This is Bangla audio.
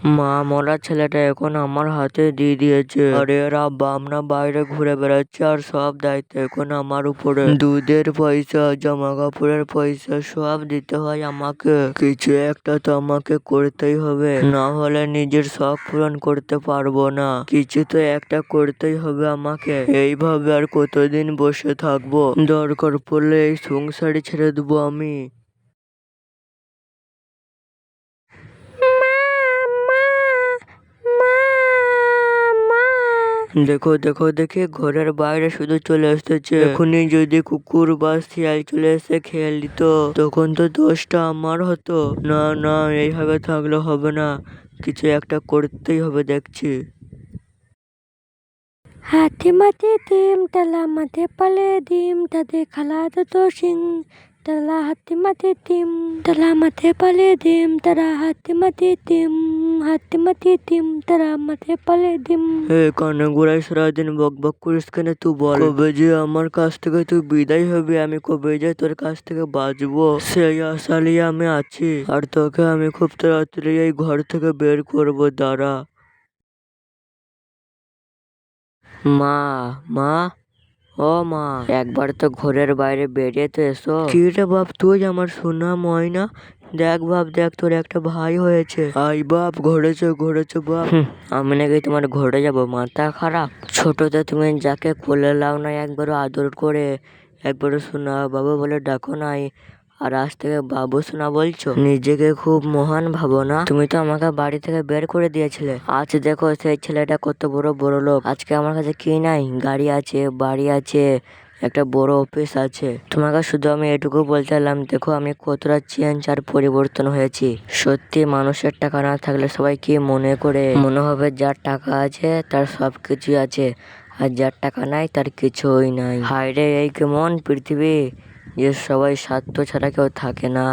মা মরা ছেলেটা এখন আমার হাতে দিয়ে দিয়েছে, আর এর আব্বা আমরা বাইরে ঘুরে বেড়াচ্ছি, আর সব দায়িত্ব এখন আমার উপরে। দুধের পয়সা, জামা কাপড়ের পয়সা সব দিতে হয় আমাকে। কিছু একটা তো আমাকে করতেই হবে, না হলে নিজের শখ পূরণ করতে পারবো না। কিছু তো একটা করতেই হবে আমাকে। এইভাবে আর কতদিন বসে থাকবো? দরকার পড়লে এই সংসারই ছেড়ে দেবো আমি। দেখো দেখো দেখে ঘরের বাইরে শুধু চলে আসতেছে। এখনই যদি কুকুর বা শিয়াল চলে এসে খেয়ে নিত তখন তো দোষটা আমার হতো। না না, এইভাবে থাকলে হবে না, কিছু একটা করতেই হবে দেখছি। हाथीमध्ये डिम तलामध्ये पले डिम तदे खला तो शिंग तला हाथीमध्ये डिम तलामध्ये पले डिम तरा हाथीमध्ये डिम हाथीमध्ये डिम तलामध्ये पले ডিম। কানে গোড়ায় সারাদিন বক বক করিস কেন? তুই বল, কবে যে আমার কাছ থেকে তুই বিদায় হবি, আমি কবে যে তোর কাছ থেকে বাঁচবো সেই আশা নিয়ে আমি আছি। আর তোকে আমি খুব তাড়াতাড়ি এই ঘর থেকে বের করবো, দাঁড়া। মা, মা, ও মা, একবার তো ঘরের বাইরে বেরিয়ে তো এসো। কি রে বাপ, তুই আমার সোনা ময়না? দেখ বাপ, দেখ তোর একটা ভাই হয়েছে। আই বাপ, ঘরেছে ঘরেছে বাপ। আমি নাকি তোমার ঘরে যাব? মাথা খারাপ? ছোটতে তুমি যাকে কোলে লাও না একবারও আদর করে, একবারও সোনা বাবু বলে ডাকো নাই, আর আজ থেকে বাবু সোনা বলছো? নিজেকে খুব মহান ভাবো না? তুমি তো আমাকে বাড়ি থেকে বের করে দিয়েছিলে, আজ দেখো সেই ছেলেটা কত বড় লোক। আজকে আমার কাছে কি নাই? গাড়ি আছে, বাড়ি আছে, একটা বড় অফিস আছে। তোমাকে শুধু আমি এটুকু বলতে এলাম, দেখো আমি কতটা চেঞ্জ আর পরিবর্তন হয়েছি। সত্যি মানুষের টাকা না থাকলে সবাই কি মনে করে? মনে হবে যার টাকা আছে তার সব কিছুই আছে, আর যার টাকা নাই তার কিছুই নাই। হায় রে, এই কেমন পৃথিবী যে সবাই স্বার্থ ছাড়া কেউ থাকে না।